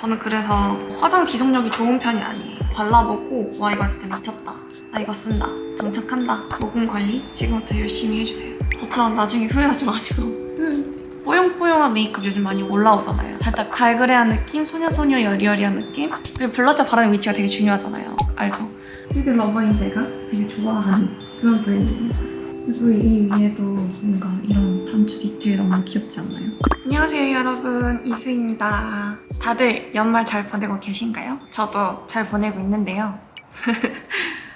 저는 그래서 화장 지속력이 좋은 편이 아니에요. 발라보고 와 이거 진짜 미쳤다, 나 이거 쓴다, 정착한다. 모공 관리 지금부터 열심히 해주세요. 저처럼 나중에 후회하지 마시고. 뽀용뽀용한 메이크업 요즘 많이 올라오잖아요. 살짝 발그레한 느낌, 소녀소녀 여리여리한 느낌. 그리고 블러셔 바르는 위치가 되게 중요하잖아요. 알죠? 퓨드 러버인 제가 되게 좋아하는 그런 브랜드입니다. 그리고 이 위에도 뭔가 이런 단추 디테일 너무 귀엽지 않나요? 안녕하세요 여러분, 이수입니다. 다들 연말 잘 보내고 계신가요? 저도 잘 보내고 있는데요.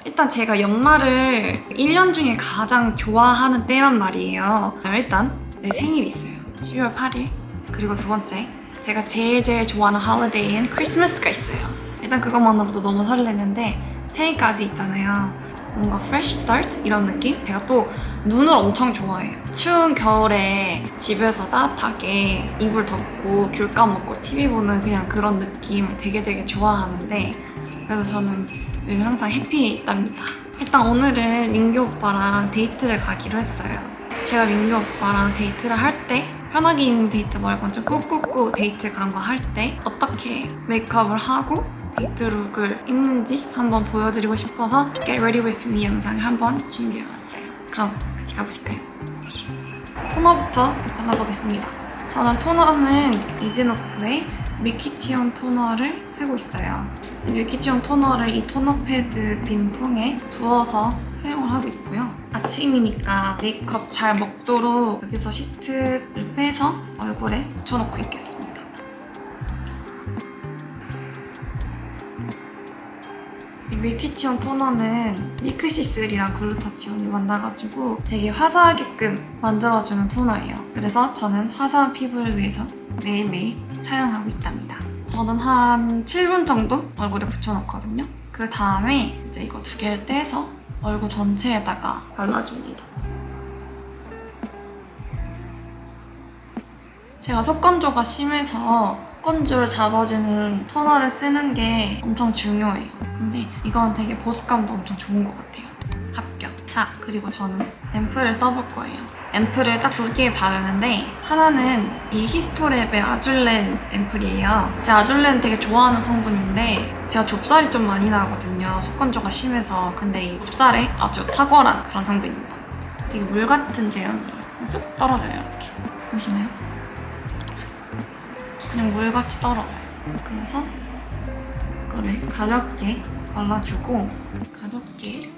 일단 제가 연말을 1년 중에 가장 좋아하는 때란 말이에요. 일단 내 생일이 있어요. 12월 8일. 그리고 두 번째, 제가 제일 좋아하는 홀리데이인 크리스마스가 있어요. 일단 그것만으로도 너무 설레는데 생일까지 있잖아요. 뭔가 fresh start? 이런 느낌? 제가 또 눈을 엄청 좋아해요. 추운 겨울에 집에서 따뜻하게 이불 덮고 귤 까먹고 TV 보는 그냥 그런 느낌 되게 좋아하는데, 그래서 저는 요즘 항상 해피합니다. 일단 오늘은 민규 오빠랑 데이트를 가기로 했어요. 제가 민규 오빠랑 데이트를 할 때 편하게 입는 데이트 말고 좀 꾸꾸꾸 데이트 그런 거 할 때 어떻게 메이크업을 하고 데이트 룩을 입는지 한번 보여드리고 싶어서 Get Ready With Me 영상을 한번 준비해봤어요. 그럼 같이 가보실까요? 토너부터 발라보겠습니다. 저는 토너는 이즈노프의 밀키치온 토너를 쓰고 있어요. 밀키치온 토너를 이 토너 패드 빈 통에 부어서 사용을 하고 있고요. 아침이니까 메이크업 잘 먹도록 여기서 시트를 빼서 얼굴에 붙여놓고 있겠습니다. 이 밀키치온 토너는 미크시슬이랑 글루타치온이 만나가지고 되게 화사하게끔 만들어주는 토너예요. 그래서 저는 화사한 피부를 위해서 매일매일 사용하고 있답니다. 저는 한 7분 정도 얼굴에 붙여놓거든요. 그 다음에 이제 이거 두 개를 떼서 얼굴 전체에다가 발라줍니다. 제가 속건조가 심해서 속건조를 잡아주는 토너를 쓰는 게 엄청 중요해요. 근데 이건 되게 보습감도 엄청 좋은 것 같아요. 합격! 자, 그리고 저는 앰플을 써볼 거예요. 앰플을 딱 두 개 바르는데 하나는 이 히스토랩의 아줄렌 앰플이에요. 제가 아줄렌 되게 좋아하는 성분인데 제가 좁쌀이 좀 많이 나거든요. 속건조가 심해서. 근데 이 좁쌀에 아주 탁월한 그런 성분입니다. 되게 물 같은 제형이에요. 쑥 떨어져요, 이렇게. 보이시나요? 쑥. 그냥 물같이 떨어져요. 그래서 이거를 가볍게 발라주고, 가볍게.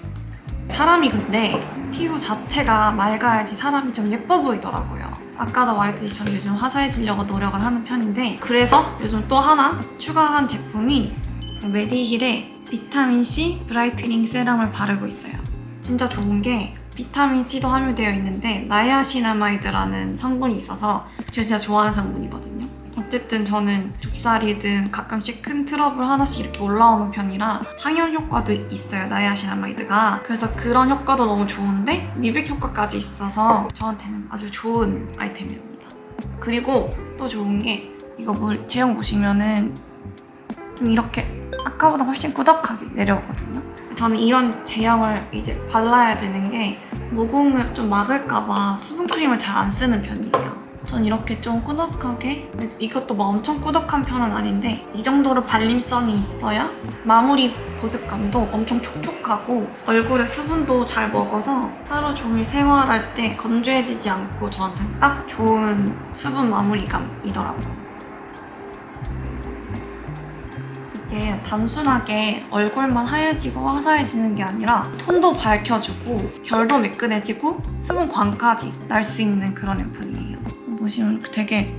사람이 근데 피부 자체가 맑아야지 사람이 좀 예뻐 보이더라고요. 아까도 말했듯이 저는 요즘 화사해지려고 노력을 하는 편인데, 그래서 요즘 또 하나 추가한 제품이 메디힐의 비타민C 브라이트닝 세럼을 바르고 있어요. 진짜 좋은 게 비타민C도 함유되어 있는데 나이아시나마이드라는 성분이 있어서 제가 진짜 좋아하는 성분이거든요. 어쨌든 저는 좁쌀이든 가끔씩 큰 트러블 하나씩 이렇게 올라오는 편이라 항염 효과도 있어요, 나이아시나마이드가. 그래서 그런 효과도 너무 좋은데 미백 효과까지 있어서 저한테는 아주 좋은 아이템입니다. 그리고 또 좋은 게 이거 제형 보시면은 좀 이렇게 아까보다 훨씬 꾸덕하게 내려오거든요. 저는 이런 제형을 이제 발라야 되는 게 모공을 좀 막을까봐 수분크림을 잘 안 쓰는 편이에요. 전 이렇게 좀 꾸덕하게, 이것도 막 엄청 꾸덕한 편은 아닌데 이 정도로 발림성이 있어야 마무리 보습감도 엄청 촉촉하고 얼굴에 수분도 잘 먹어서 하루 종일 생활할 때 건조해지지 않고 저한테는 딱 좋은 수분 마무리감이더라고요. 이게 단순하게 얼굴만 하얘지고 화사해지는 게 아니라 톤도 밝혀주고 결도 매끈해지고 수분광까지 날 수 있는 그런 앰플이에요. 보시면 되게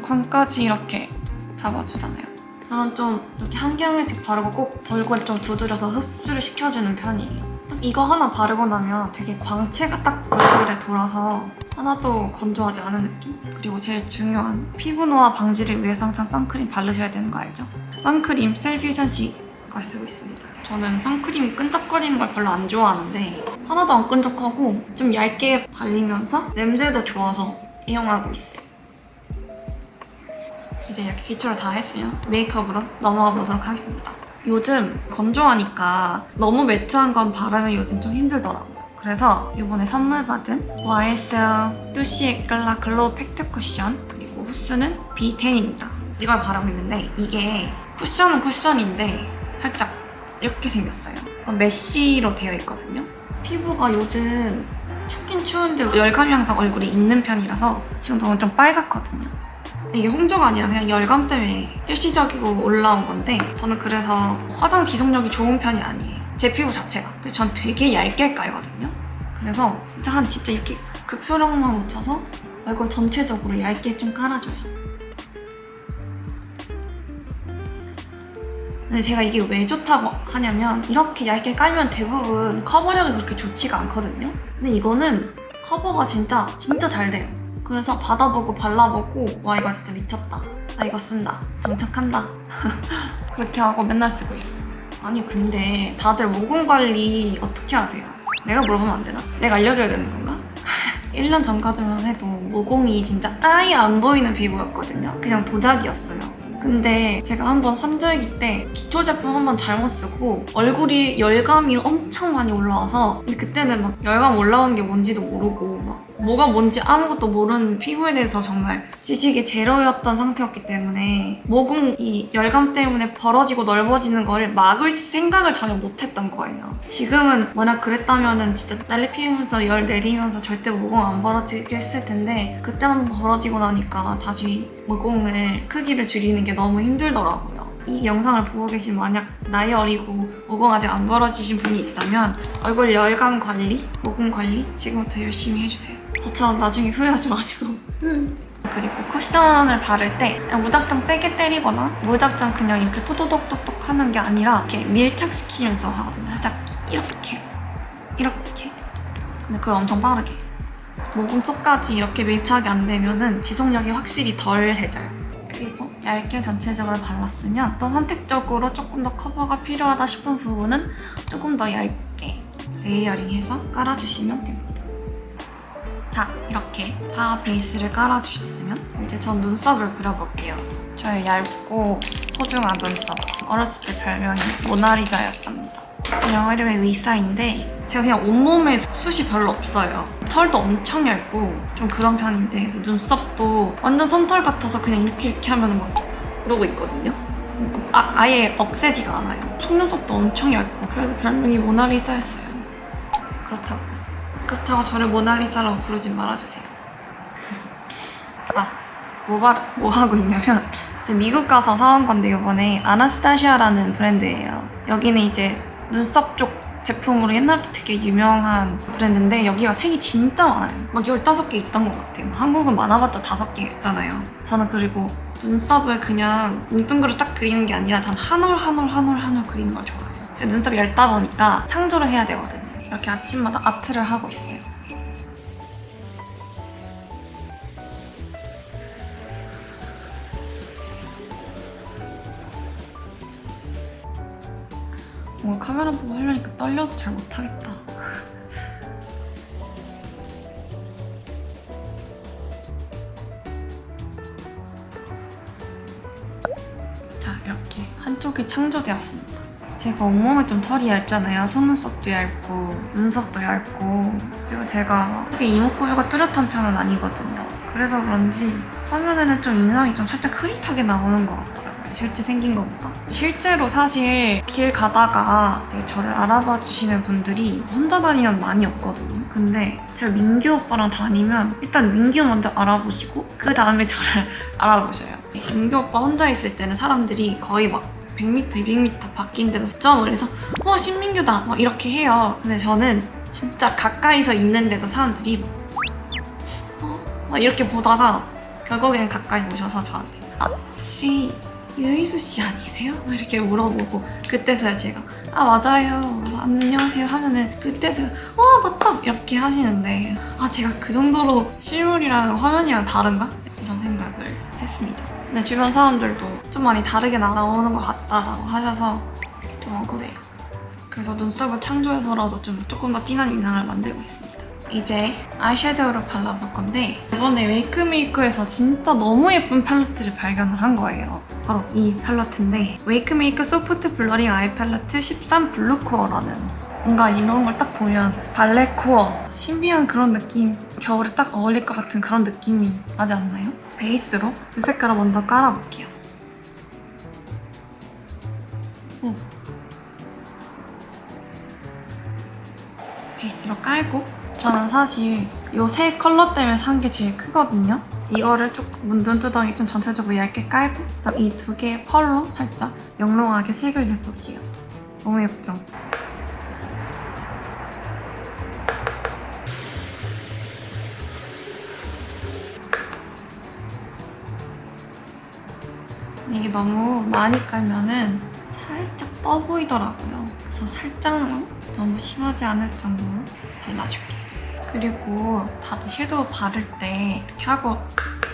광까지 이렇게 잡아주잖아요. 저는 좀 이렇게 한 개 한 개씩 바르고 꼭 얼굴에 좀 두드려서 흡수를 시켜주는 편이에요. 이거 하나 바르고 나면 되게 광채가 딱 얼굴에 돌아서 하나도 건조하지 않은 느낌? 그리고 제일 중요한 피부 노화 방지를 위해서 항상 선크림 바르셔야 되는 거 알죠? 선크림 셀퓨전시 걸 쓰고 있습니다. 저는 선크림 끈적거리는 걸 별로 안 좋아하는데 하나도 안 끈적하고 좀 얇게 발리면서 냄새도 좋아서 이용하고 있어요. 이제 이렇게 기초를 다 했으면 메이크업으로 넘어가 보도록 하겠습니다. 요즘 건조하니까 너무 매트한 건 바르면 요즘 좀 힘들더라고요. 그래서 이번에 선물 받은 YSL 뚜시 에클라 글로우 팩트 쿠션, 그리고 호수는 B10입니다. 이걸 바르고 있는데 이게 쿠션은 쿠션인데 살짝 이렇게 생겼어요. 메쉬로 되어 있거든요. 피부가 요즘 춥긴 추운데 열감이 항상 얼굴에 있는 편이라서 지금 저는 좀 빨갛거든요. 이게 홍조가 아니라 그냥 열감 때문에 일시적이고 올라온 건데 저는 그래서 화장 지속력이 좋은 편이 아니에요. 제 피부 자체가. 그래서 전 되게 얇게 깔거든요. 그래서 진짜 이렇게 극소량만 묻혀서 얼굴 전체적으로 얇게 좀 깔아줘요. 근데 제가 이게 왜 좋다고 하냐면 이렇게 얇게 깔면 대부분 커버력이 그렇게 좋지가 않거든요. 근데 이거는 커버가 진짜 잘 돼요. 그래서 받아보고 발라보고 와 이거 진짜 미쳤다. 나 이거 쓴다. 정착한다. 그렇게 하고 맨날 쓰고 있어. 아니 근데 다들 모공 관리 어떻게 하세요? 내가 물어보면 안 되나? 내가 알려줘야 되는 건가? 1년 전까지만 해도 모공이 진짜 아예 안 보이는 피부였거든요. 그냥 도자기였어요. 근데 제가 한번 환절기 때 기초 제품 한번 잘못 쓰고 얼굴이 열감이 엄청 많이 올라와서 근데 그때는 막 열감 올라오는 게 뭔지도 모르고 막 뭐가 뭔지 아무것도 모르는 피부에 대해서 정말 지식이 제로였던 상태였기 때문에 모공이 열감 때문에 벌어지고 넓어지는 거를 막을 생각을 전혀 못했던 거예요. 지금은 만약 그랬다면은 진짜 난리 피우면서 열 내리면서 절대 모공 안 벌어지게 했을 텐데 그때 한번 벌어지고 나니까 다시 모공을 크기를 줄이는 게 너무 힘들더라고요. 이 영상을 보고 계신 만약 나이 어리고 모공 아직 안 벌어지신 분이 있다면 얼굴 열감 관리, 모공 관리 지금부터 열심히 해주세요. 저처럼 나중에 후회하지 마시고. 그리고 쿠션을 바를 때 그냥 무작정 세게 때리거나 무작정 그냥 이렇게 토도독톡톡 하는 게 아니라 이렇게 밀착시키면서 하거든요. 살짝 이렇게 근데 그걸 엄청 빠르게 모공 속까지 이렇게 밀착이 안 되면은 지속력이 확실히 덜해져요. 그리고 얇게 전체적으로 발랐으면 또 선택적으로 조금 더 커버가 필요하다 싶은 부분은 조금 더 얇게 레이어링해서 깔아주시면 됩니다. 자, 이렇게 다 베이스를 깔아주셨으면 이제 전 눈썹을 그려볼게요. 저의 얇고 소중한 눈썹. 어렸을 때 별명이 모나리자였답니다. 제 영어 이름이 리사인데 제가 그냥 온몸에 숱이 별로 없어요. 털도 엄청 얇고 좀 그런 편인데 그래서 눈썹도 완전 솜털 같아서 그냥 이렇게 하면 막 이러고 있거든요. 아예 억세지가 않아요. 속눈썹도 엄청 얇고 그래서 별명이 모나리자였어요. 그렇다고 저를 모나리자라고 부르진 말아주세요. 뭐 하고 있냐면 제가 미국 가서 사온 건데 이번에 아나스타시아라는 브랜드예요. 여기는 이제 눈썹 쪽 제품으로 옛날부터 되게 유명한 브랜드인데 여기가 색이 진짜 많아요. 막 15개 있던 것 같아요. 한국은 많아봤자 5개 있잖아요. 저는 그리고 눈썹을 그냥 뭉뚱그려 딱 그리는 게 아니라 전 한 올 그리는 걸 좋아해요. 제 눈썹이 얇다 보니까 창조를 해야 되거든요. 이렇게 아침마다 아트를 하고 있어요. 뭔가 카메라 보고 하려니까 떨려서 잘 못하겠다. 자, 이렇게 한쪽이 창조되었습니다. 제가 온몸에 좀 털이 얇잖아요. 속눈썹도 얇고 눈썹도 얇고 그리고 제가 그렇게 이목구비가 뚜렷한 편은 아니거든요. 그래서 그런지 화면에는 좀 인상이 좀 살짝 흐릿하게 나오는 것 같더라고요. 실제 생긴 것보다. 실제로 사실 길 가다가 저를 알아봐 주시는 분들이 혼자 다니면 많이 없거든요. 근데 제가 민규 오빠랑 다니면 일단 민규 먼저 알아보시고 그 다음에 저를 알아보셔요. 민규 오빠 혼자 있을 때는 사람들이 거의 막 100m, 200m 바뀐 데서 저 멀리서 신민규다 막 이렇게 해요. 근데 저는 진짜 가까이서 있는데도 사람들이 막 이렇게 보다가 결국엔 가까이 오셔서 저한테 혹시 유희수 씨 아니세요? 막 이렇게 물어보고 그때서야 제가 맞아요 안녕하세요 하면은 그때서야 맞다 이렇게 하시는데 제가 그 정도로 실물이랑 화면이랑 다른가? 이런 생각을 했습니다. 근데 주변 사람들도 좀 많이 다르게 나오는 것 같다라고 하셔서 좀 억울해요. 그래서 눈썹을 창조해서라도 조금 더 진한 인상을 만들고 있습니다. 이제 아이섀도우를 발라볼 건데 이번에 웨이크메이커에서 진짜 너무 예쁜 팔레트를 발견을 한 거예요. 바로 이 팔레트인데 웨이크메이커 소프트 블러링 아이 팔레트 13 블루코어라는 뭔가 이런 걸 딱 보면 발레 코어 신비한 그런 느낌 겨울에 딱 어울릴 것 같은 그런 느낌이 나지 않나요? 베이스로 이 색깔을 먼저 깔아볼게요. 베이스로 깔고, 저는 사실 이 세 컬러 때문에 산 게 제일 크거든요. 이거를 조금 눈두덩이 좀 전체적으로 얇게 깔고, 그다음 이 두 개의 펄로 살짝 영롱하게 색을 내볼게요. 너무 예쁘죠? 이게 너무 많이 깔면은 살짝 떠 보이더라고요. 그래서 살짝만, 너무 심하지 않을 정도로 발라줄게요. 그리고 다들 섀도우 바를 때 이렇게 하고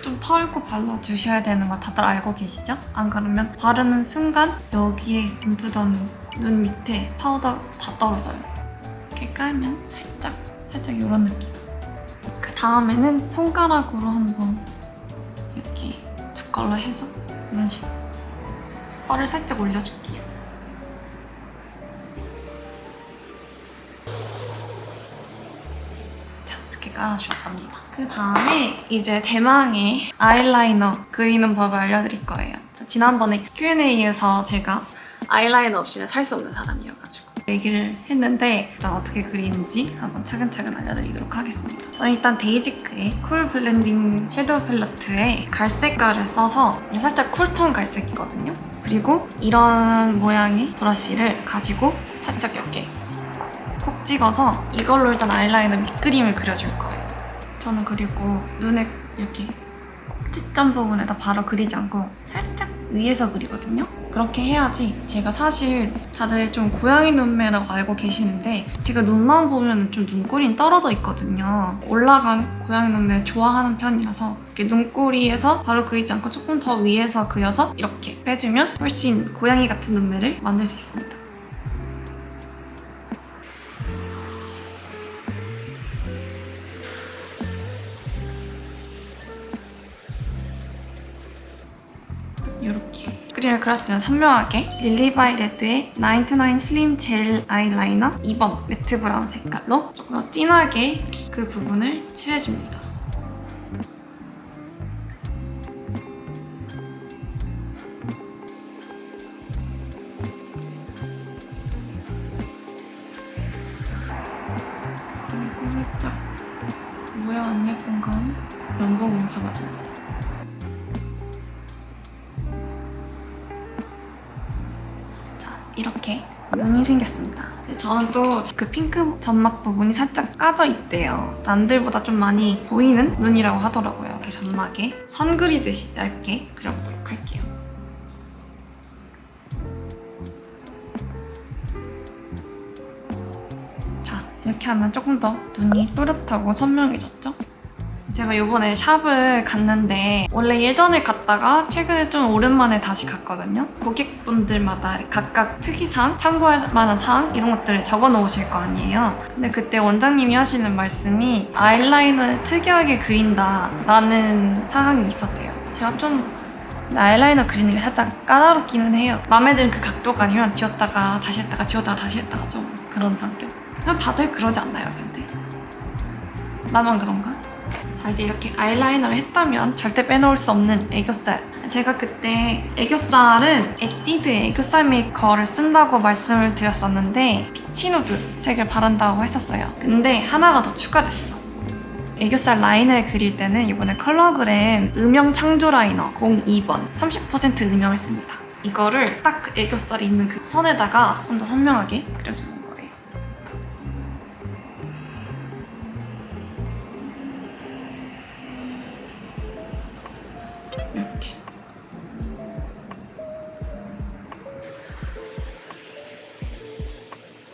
좀 털고 발라주셔야 되는 거 다들 알고 계시죠? 안 그러면 바르는 순간 여기에 눈두덩이, 눈 밑에 파우더 다 떨어져요. 이렇게 깔면 살짝 이런 느낌. 그 다음에는 손가락으로 한번 이렇게 두 컬러 해서 이런 식으로 펄을 살짝 올려줄게요. 자, 이렇게 깔아주었답니다. 그 다음에 이제 대망의 아이라이너 그리는 법을 알려드릴 거예요. 지난번에 Q&A에서 제가 아이라이너 없이는 살 수 없는 사람이어가지고 얘기를 했는데 일단 어떻게 그리는지 한번 차근차근 알려드리도록 하겠습니다. 저는 일단 데이지크의 쿨 블렌딩 섀도우 팰러트에 갈색깔을 써서 살짝 쿨톤 갈색이거든요. 그리고 이런 모양의 브러쉬를 가지고 살짝 이렇게 콕 찍어서 이걸로 일단 아이라이너 밑그림을 그려줄 거예요. 저는 그리고 눈에 이렇게 꼭지점 부분에다 바로 그리지 않고 살짝 위에서 그리거든요. 그렇게 해야지, 제가 사실 다들 좀 고양이 눈매라고 알고 계시는데 제가 눈만 보면 좀 눈꼬리는 떨어져 있거든요. 올라간 고양이 눈매 좋아하는 편이라서 이렇게 눈꼬리에서 바로 그리지 않고 조금 더 위에서 그려서 이렇게 빼주면 훨씬 고양이 같은 눈매를 만들 수 있습니다. 이렇게 그림을 그렸으면 선명하게 릴리바이 레드의 929 슬림 젤 아이라이너 2번 매트 브라운 색깔로 조금 더 진하게 그 부분을 칠해줍니다. 그리고 살짝 모양 안 예쁜 건 면봉으로 잡아줍니다. 이렇게 눈이 생겼습니다. 저는 또 그 핑크 점막 부분이 살짝 까져 있대요. 남들보다 좀 많이 보이는 눈이라고 하더라고요. 이렇게 점막에 선 그리듯이 얇게 그려보도록 할게요. 자, 이렇게 하면 조금 더 눈이 또렷하고 선명해졌죠? 제가 이번에 샵을 갔는데 원래 예전에 갔다가 최근에 좀 오랜만에 다시 갔거든요. 고객분들마다 각각 특이사항, 참고할 만한 사항 이런 것들을 적어 놓으실 거 아니에요. 근데 그때 원장님이 하시는 말씀이 아이라인을 특이하게 그린다라는 사항이 있었대요. 제가 좀 아이라이너 그리는 게 살짝 까다롭기는 해요. 마음에 드는 그 각도가 아니면 지웠다가 다시 했다가 지웠다가 다시 했다가 좀 그런 성격. 그냥 다들 그러지 않나요, 근데? 나만 그런가? 이제 이렇게 아이라이너를 했다면 절대 빼놓을 수 없는 애교살. 제가 그때 애교살은 에뛰드 애교살 메이커를 쓴다고 말씀을 드렸었는데 피치누드 색을 바른다고 했었어요. 근데 하나가 더 추가됐어. 애교살 라인을 그릴 때는 이번에 컬러그램 음영 창조 라이너 02번 30% 음영을 씁니다. 이거를 딱 그 애교살이 있는 그 선에다가 좀 더 선명하게 그려주는 거예요. 이렇게.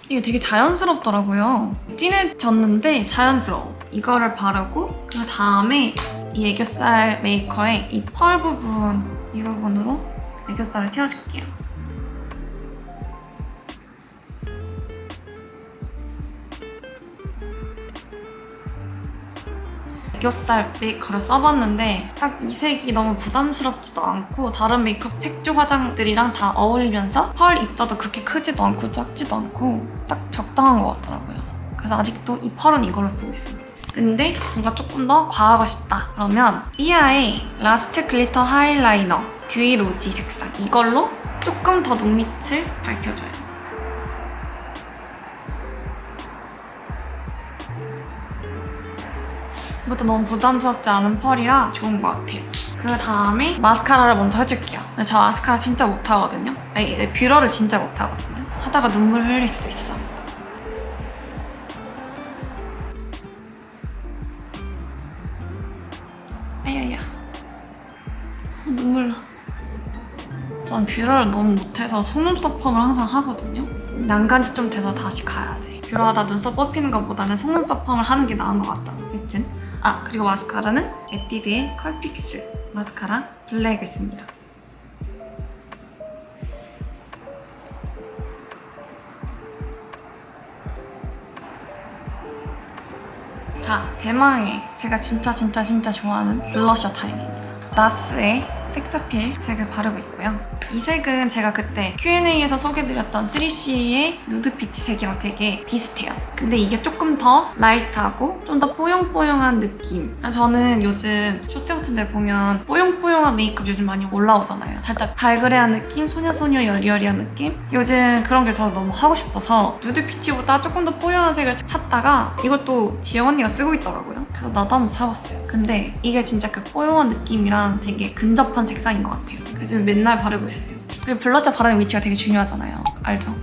이게 되게 자연스럽더라고요. 진해졌는데 자연스러워. 이거를 바르고 그 다음에 이 애교살 메이커의 이 펄 부분, 이 부분으로 애교살을 채워줄게요. 애교살 메이커를 써봤는데 딱 이 색이 너무 부담스럽지도 않고 다른 메이크업 색조 화장들이랑 다 어울리면서 펄 입자도 그렇게 크지도 않고 작지도 않고 딱 적당한 것 같더라고요. 그래서 아직도 이 펄은 이걸로 쓰고 있습니다. 근데 뭔가 조금 더 과하고 싶다 그러면 삐아의 라스트 글리터 하이라이너 듀이 로지 색상. 이걸로 조금 더 눈밑을 밝혀줘요. 이것도 너무 부담스럽지 않은 펄이라 좋은 것 같아요. 그 다음에 마스카라를 먼저 해줄게요. 근데 저 마스카라 진짜 못하거든요. 아니, 뷰러를 진짜 못하거든요. 하다가 눈물 흘릴 수도 있어. 아야야. 눈물 나. 전 뷰러를 너무 못해서 속눈썹 펌을 항상 하거든요. 난간지 좀 돼서 다시 가야 돼. 뷰러 하다 눈썹 뽑히는 것보다는 속눈썹 펌을 하는 게 나은 것 같다. 하여튼. 그리고 마스카라는 에뛰드의 컬픽스 마스카라 블랙을 씁니다. 자, 대망의 제가 진짜 좋아하는 블러셔 타임입니다. 나스의 섹스필 색을 바르고 있고요. 이 색은 제가 그때 Q&A에서 소개드렸던 3CE의 누드 피치 색이랑 되게 비슷해요. 근데 이게 조금 더 라이트하고 좀 더 뽀용뽀용한 느낌. 저는 요즘 쇼츠 같은 데 보면 뽀용뽀용한 메이크업 요즘 많이 올라오잖아요. 살짝 발그레한 느낌, 소녀소녀 여리여리한 느낌? 요즘 그런 게 저는 너무 하고 싶어서 누드 피치보다 조금 더 뽀용한 색을 찾다가 이걸 또 지영 언니가 쓰고 있더라고요. 그래서 나도 한번 사봤어요. 근데 이게 진짜 그 뽀용한 느낌이랑 되게 근접한 색상인 것 같아요. 그래서 맨날 바르고 있어요. 그리고 블러셔 바르는 위치가 되게 중요하잖아요. 알죠?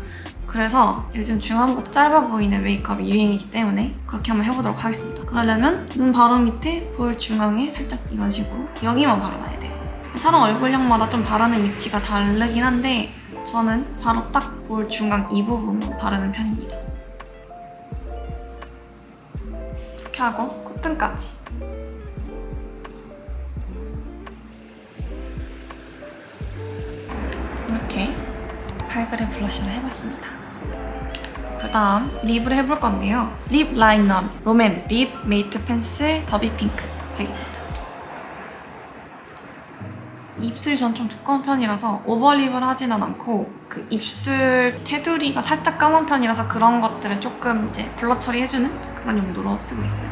그래서 요즘 중안부 짧아 보이는 메이크업이 유행이기 때문에 그렇게 한번 해보도록 하겠습니다. 그러려면 눈 바로 밑에 볼 중앙에 살짝 이런 식으로 여기만 발라야 돼요. 사람 얼굴형마다 좀 바르는 위치가 다르긴 한데 저는 바로 딱 볼 중앙 이 부분만 바르는 편입니다. 이렇게 하고 콧등까지. 이렇게 발그레 블러셔를 해봤습니다. 그 다음 립을 해볼 건데요. 립 라이너 롬앤 립 메이트 펜슬 더비 핑크 색입니다. 입술이 전 좀 두꺼운 편이라서 오버립을 하지는 않고 그 입술 테두리가 살짝 까만 편이라서 그런 것들을 조금 이제 블러 처리해주는 그런 용도로 쓰고 있어요.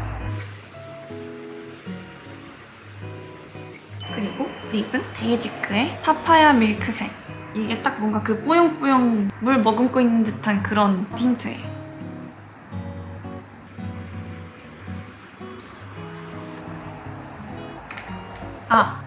그리고 립은 데이지크의 파파야 밀크색. 이게 딱 뭔가 그 뽀용뽀용 물 머금고 있는 듯한 그런 틴트예요.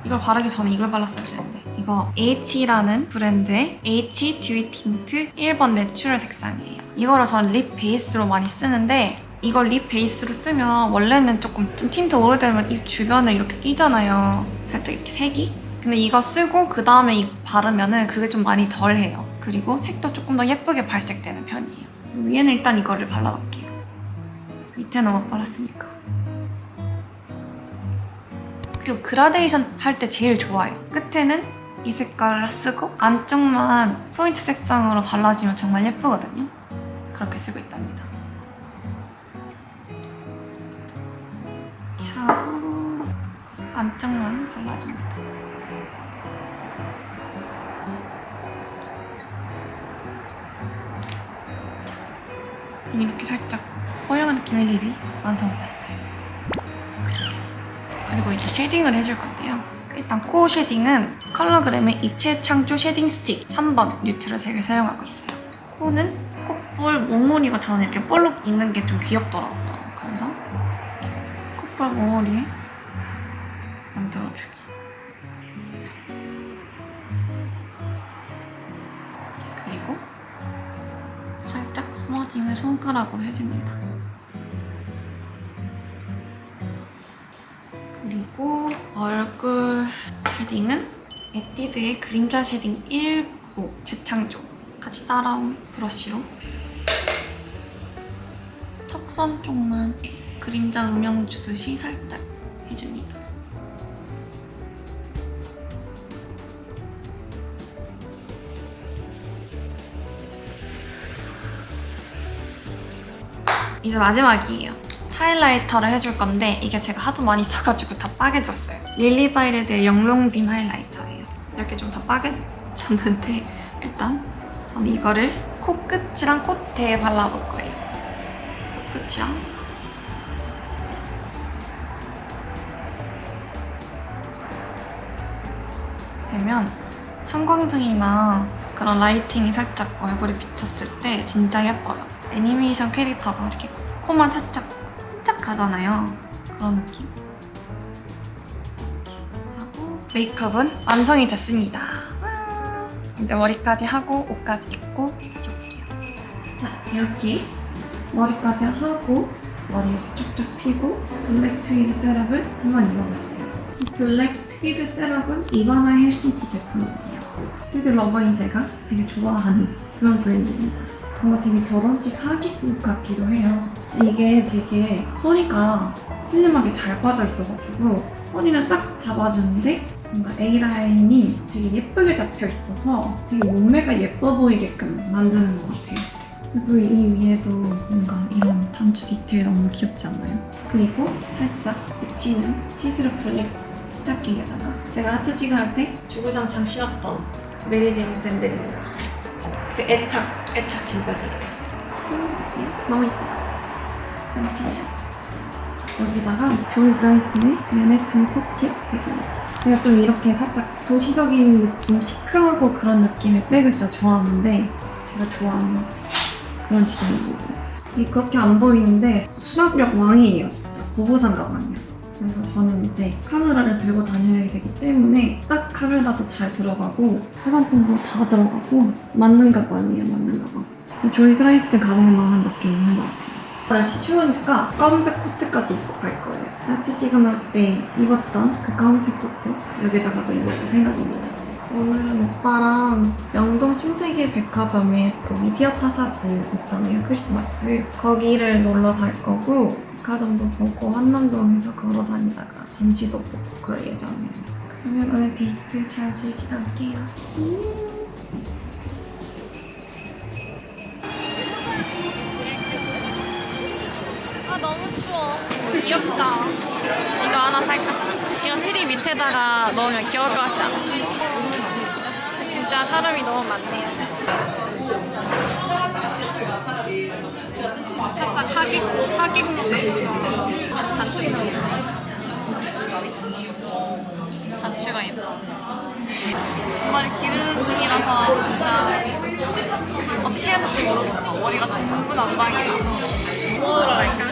이걸 바르기 전에 이걸 발랐어야 되는데 이거 H라는 브랜드의 H 듀이 틴트 1번 내추럴 색상이에요. 이거를 저는 립 베이스로 많이 쓰는데 이걸 립 베이스로 쓰면 원래는 좀 틴트 오래되면 입 주변에 이렇게 끼잖아요. 살짝 이렇게 색이. 근데 이거 쓰고 그 다음에 이거 바르면은 그게 좀 많이 덜해요. 그리고 색도 조금 더 예쁘게 발색되는 편이에요. 위에는 일단 이거를 발라볼게요. 밑에는 못 발랐으니까. 그리고 그라데이션 할 때 제일 좋아요. 끝에는 이 색깔을 쓰고 안쪽만 포인트 색상으로 발라주면 정말 예쁘거든요. 그렇게 쓰고 있답니다. 이렇게 하고 안쪽만 발라줍니다. 이렇게 살짝 뽀용한 느낌의 립이 완성되었어요. 그리고 이제 쉐딩을 해줄 건데요. 일단 코어 쉐딩은 컬러그램의 입체 창조 쉐딩 스틱 3번 뉴트럴 색을 사용하고 있어요. 코는 콧볼 몽머리가 저는 이렇게 볼록 있는 게 좀 귀엽더라고요. 그래서 콧볼 몽머리에 만들어주기. 그리고 살짝 스머징을 손가락으로 해줍니다. 그리고 얼굴 쉐딩은 에뛰드의 그림자 쉐딩 1호 재창조 같이 따라온 브러쉬로 턱선 쪽만 그림자 음영 주듯이 살짝 해줍니다. 이제 마지막이에요. 하이라이터를 해줄 건데 이게 제가 하도 많이 써가지고 다 빠개졌어요. 릴리바이레드의 영롱빔 하이라이터예요. 이렇게 좀 다 빠개졌는데 일단 저는 이거를 코끝이랑 콧대에 발라볼 거예요. 코끝이랑 되면 형광등이나 그런 라이팅이 살짝 얼굴에 비쳤을 때 진짜 예뻐요. 애니메이션 캐릭터가 이렇게 코만 살짝 가잖아요. 그런 느낌. 하고 메이크업은 완성이 됐습니다. 이제 머리까지 하고 옷까지 입고 다시 올게요. 자, 이렇게 머리까지 하고 머리 이렇게 쫙쫙 펴고 블랙 트위드 셋업을 한번 입어봤어요. 이 블랙 트위드 셋업은 이바나 헬싱키 제품이에요. 트위드 러버인 제가 되게 좋아하는 그런 브랜드입니다. 뭔가 되게 결혼식 하객룩 같기도 해요. 이게 되게 허리가 슬림하게 잘 빠져 있어가지고 허리는 딱 잡아주는데 뭔가 A라인이 되게 예쁘게 잡혀 있어서 되게 몸매가 예뻐 보이게끔 만드는 것 같아요. 그리고 이 위에도 뭔가 이런 단추 디테일 너무 귀엽지 않나요? 그리고 살짝 비치는 시스루 블랙 스타킹에다가 제가 하트식 할 때 주구장창 신었던 메리제인 샌들입니다. 제 애착 신발이에요. 너무 예쁘죠? 짠 티셔츠. 여기다가 조이 브라이슨의 맨해튼 포켓 백입니다. 제가 좀 이렇게 살짝 도시적인 느낌, 시크하고 그런 느낌의 백을 진짜 좋아하는데 제가 좋아하는 그런 디자인이에요. 이게 그렇게 안 보이는데 수납력 왕이에요. 진짜 보부상 가방이에요. 그래서 저는 이제 카메라를 들고 다녀야 되기 때문에 딱 카메라도 잘 들어가고 화장품도 다 들어가고 맞는 가방이에요. 맞는 가방. 이 조이 그라이스 가방만 몇 개 있는 것 같아요. 날씨 추우니까 검은색 코트까지 입고 갈 거예요. 하트 시그널 때 입었던 그 검은색 코트 여기다가도 입어볼 생각입니다. 오늘은 오빠랑 명동 신세계 백화점에 그 미디어 파사드 있잖아요. 크리스마스. 거기를 놀러 갈 거고 백화점도 보고 한남동에서 걸어 다니다가 전시도 보고 그럴 예정이에요. 그러면 오늘 데이트 잘 즐기다 올게요. 아 너무 추워. 귀엽다. 이거 하나 살까? 이거 트리 밑에다가 넣으면 귀여울 것 같지 않아? 진짜 사람이 너무 많네요. 살짝 하객룩 단추 있는 거지. 단추가 예뻐. 머리 기르는 중이라서 진짜 어떻게 해야 될지 모르겠어. 머리가 중구난방이야. 뭐 들어갈까?